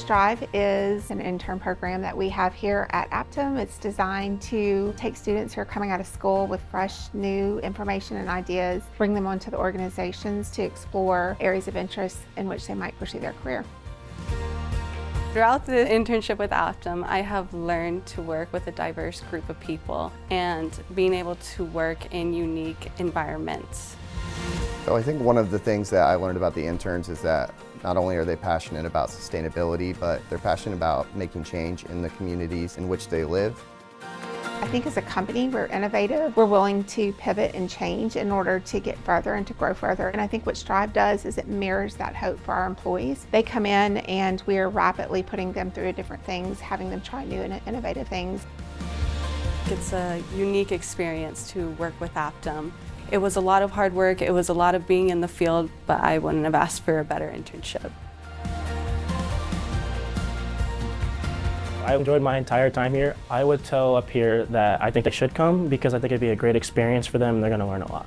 Strive is an intern program that we have here at APTIM. It's designed to take students who are coming out of school with fresh, new information and ideas, bring them onto the organizations to explore areas of interest in which they might pursue their career. Throughout the internship with APTIM, I have learned to work with a diverse group of people and being able to work in unique environments. So I think one of the things that I learned about the interns is that not only are they passionate about sustainability, but they're passionate about making change in the communities in which they live. I think as a company, we're innovative. We're willing to pivot and change in order to get further and to grow further. And I think what Strive does is it mirrors that hope for our employees. They come in and we're rapidly putting them through different things, having them try new and innovative things. It's a unique experience to work with APTIM. It was a lot of hard work, it was a lot of being in the field, but I wouldn't have asked for a better internship. I enjoyed my entire time here. I would tell up here that I think they should come because I think it'd be a great experience for them and they're going to learn a lot.